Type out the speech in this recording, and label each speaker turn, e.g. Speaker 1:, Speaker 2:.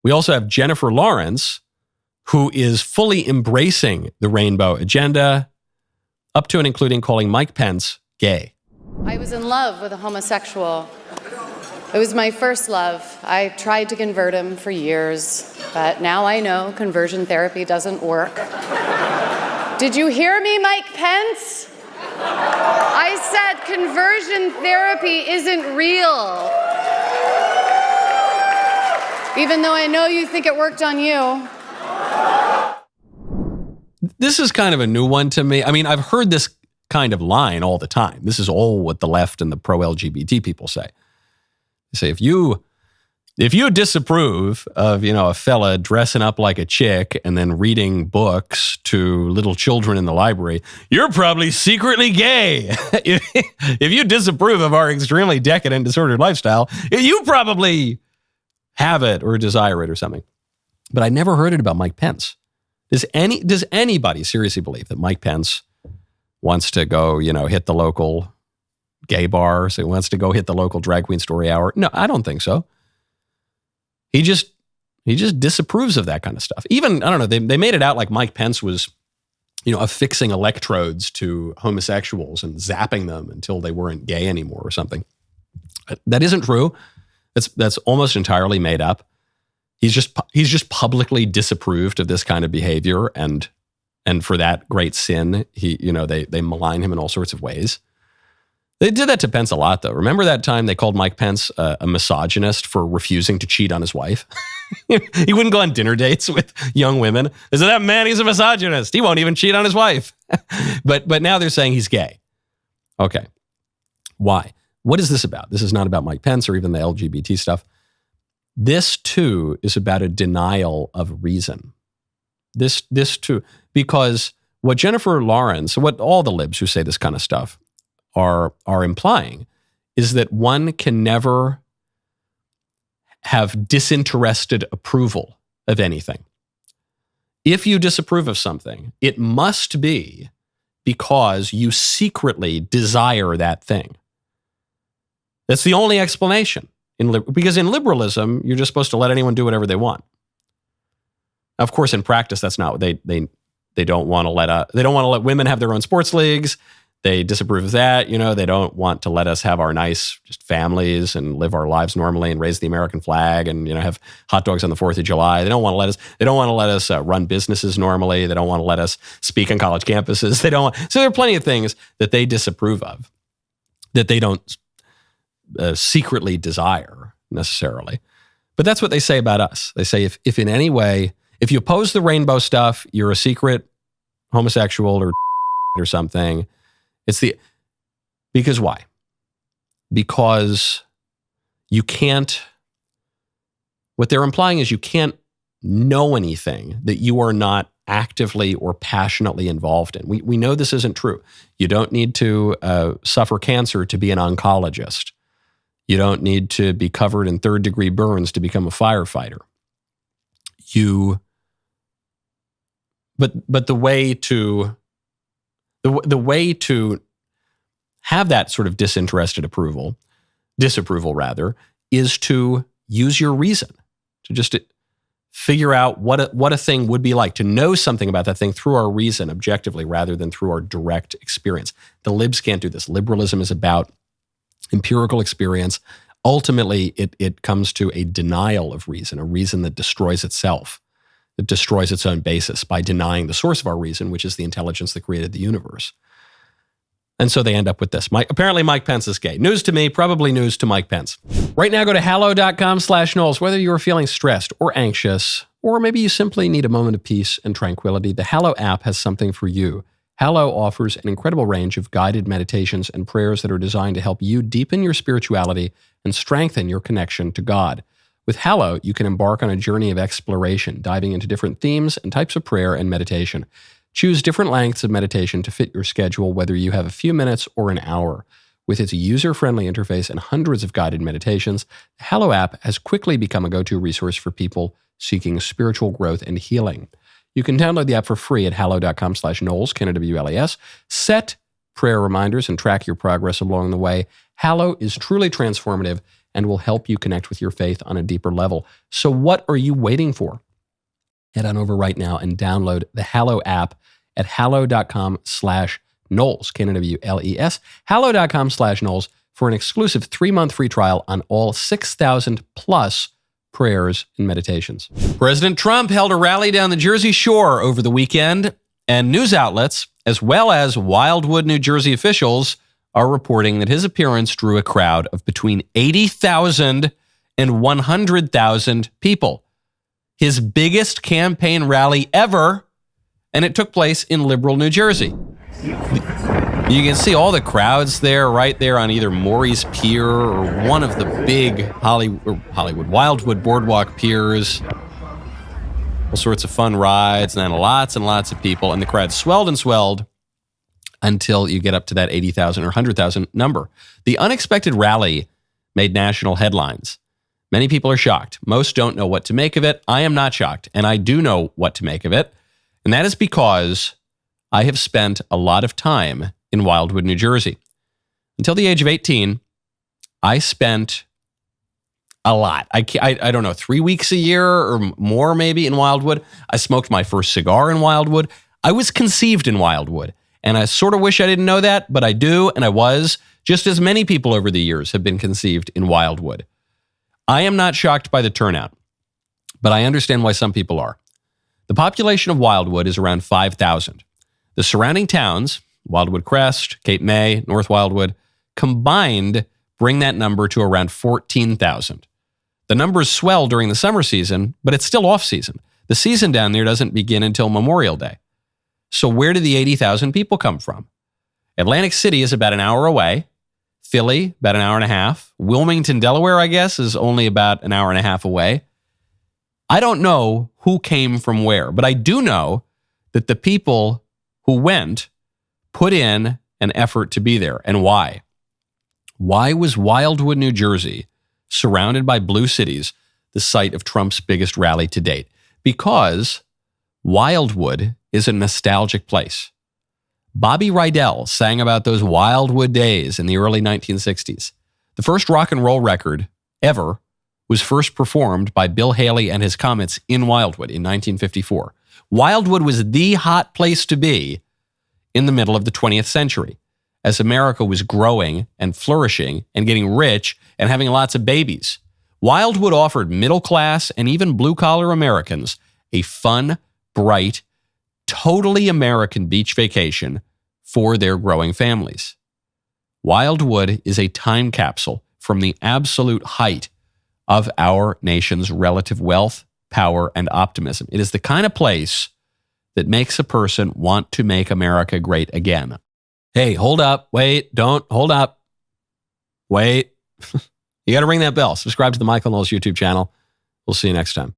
Speaker 1: We also have Jennifer Lawrence, who is fully embracing the rainbow agenda, up to and including calling Mike Pence gay.
Speaker 2: I was in love with a homosexual. It was my first love. I tried to convert him for years, but now I know conversion therapy doesn't work. Did you hear me, Mike Pence? I said conversion therapy isn't real. Even though I know you think it worked on you.
Speaker 1: This is kind of a new one to me. I mean, I've heard this kind of line all the time. This is all what the left and the pro-LGBT people say. They say, if you disapprove of, a fella dressing up like a chick and then reading books to little children in the library, you're probably secretly gay. If you disapprove of our extremely decadent, disordered lifestyle, you probably have it or desire it or something. But I never heard it about Mike Pence. Does anybody seriously believe that Mike Pence wants to go, hit the local gay bar, so he wants to go hit the local drag queen story hour? No, I don't think so. He just disapproves of that kind of stuff. Even, I don't know, they made it out like Mike Pence was, affixing electrodes to homosexuals and zapping them until they weren't gay anymore or something. That isn't true. That's almost entirely made up. He's just publicly disapproved of this kind of behavior, and for that great sin, they malign him in all sorts of ways. They did that to Pence a lot, though. Remember that time they called Mike Pence a misogynist for refusing to cheat on his wife? He wouldn't go on dinner dates with young women. They said, that man, he's a misogynist. He won't even cheat on his wife. But now they're saying he's gay. Okay. Why? What is this about? This is not about Mike Pence or even the LGBT stuff. This, too, is about a denial of reason. This too, because what Jennifer Lawrence, what all the libs who say this kind of stuff are implying is that one can never have disinterested approval of anything. If you disapprove of something, it must be because you secretly desire that thing. That's the only explanation. Because in liberalism, you're just supposed to let anyone do whatever they want. Of course, in practice, that's not what they don't want to let women have their own sports leagues. They disapprove of that. They don't want to let us have our nice just families and live our lives normally and raise the American flag and have hot dogs on the 4th of July. They don't want to let us run businesses normally. They don't want to let us speak on college campuses. So there are plenty of things that they disapprove of that they don't secretly desire necessarily. But that's what they say about us. They say if in any way, if you oppose the rainbow stuff, you're a secret homosexual or something. Because why? Because you can't, what they're implying is you can't know anything that you are not actively or passionately involved in. We know this isn't true. You don't need to suffer cancer to be an oncologist. You don't need to be covered in 3rd-degree burns to become a firefighter. But the way to have that sort of disapproval rather, is to use your reason, to just figure out what a thing would be like, to know something about that thing through our reason objectively rather than through our direct experience. The libs can't do this. Liberalism is about empirical experience. Ultimately, it comes to a denial of reason, a reason that destroys itself. It destroys its own basis by denying the source of our reason, which is the intelligence that created the universe. And so they end up with this. Apparently Mike Pence is gay. News to me, probably news to Mike Pence. Right now, go to hallow.com/Knowles. Whether you're feeling stressed or anxious, or maybe you simply need a moment of peace and tranquility, the Hallow app has something for you. Hallow offers an incredible range of guided meditations and prayers that are designed to help you deepen your spirituality and strengthen your connection to God. With Hallow, you can embark on a journey of exploration, diving into different themes and types of prayer and meditation. Choose different lengths of meditation to fit your schedule, whether you have a few minutes or an hour. With its user-friendly interface and hundreds of guided meditations, the Hallow app has quickly become a go-to resource for people seeking spiritual growth and healing. You can download the app for free at hallow.com/Knowles, KNWLES. Set prayer reminders and track your progress along the way. Hallow is truly transformative and will help you connect with your faith on a deeper level. So what are you waiting for? Head on over right now and download the Hallow app at hallow.com/Knowles, Knowles, hallow.com/Knowles for an exclusive 3-month free trial on all 6,000 plus prayers and meditations. President Trump held a rally down the Jersey Shore over the weekend, and news outlets, as well as Wildwood, New Jersey officials, are reporting that his appearance drew a crowd of between 80,000 and 100,000 people. His biggest campaign rally ever, and it took place in liberal New Jersey. You can see all the crowds there, right there on either Maury's Pier or one of the big Wildwood Boardwalk piers. All sorts of fun rides, and then lots and lots of people, and the crowd swelled and swelled until you get up to that 80,000 or 100,000 number. The unexpected rally made national headlines. Many people are shocked. Most don't know what to make of it. I am not shocked, and I do know what to make of it. And that is because I have spent a lot of time in Wildwood, New Jersey. Until the age of 18, I spent a lot. I don't know, 3 weeks a year or more maybe in Wildwood. I smoked my first cigar in Wildwood. I was conceived in Wildwood. And I sort of wish I didn't know that, but I do, and I was, just as many people over the years have been conceived in Wildwood. I am not shocked by the turnout, but I understand why some people are. The population of Wildwood is around 5,000. The surrounding towns, Wildwood Crest, Cape May, North Wildwood, combined bring that number to around 14,000. The numbers swell during the summer season, but it's still off-season. The season down there doesn't begin until Memorial Day. So where do the 80,000 people come from? Atlantic City is about an hour away. Philly, about an hour and a half. Wilmington, Delaware, I guess, is only about an hour and a half away. I don't know who came from where, but I do know that the people who went put in an effort to be there. And why? Why was Wildwood, New Jersey, surrounded by blue cities, the site of Trump's biggest rally to date? Because Wildwood is a nostalgic place. Bobby Rydell sang about those Wildwood days in the early 1960s. The first rock and roll record ever was first performed by Bill Haley and his Comets in Wildwood in 1954. Wildwood was the hot place to be in the middle of the 20th century, as America was growing and flourishing and getting rich and having lots of babies. Wildwood offered middle-class and even blue-collar Americans a fun, bright, totally American beach vacation for their growing families. Wildwood is a time capsule from the absolute height of our nation's relative wealth, power, and optimism. It is the kind of place that makes a person want to make America great again. Hey, hold up. Wait, don't. Hold up. Wait. You got to ring that bell. Subscribe to the Michael Knowles YouTube channel. We'll see you next time.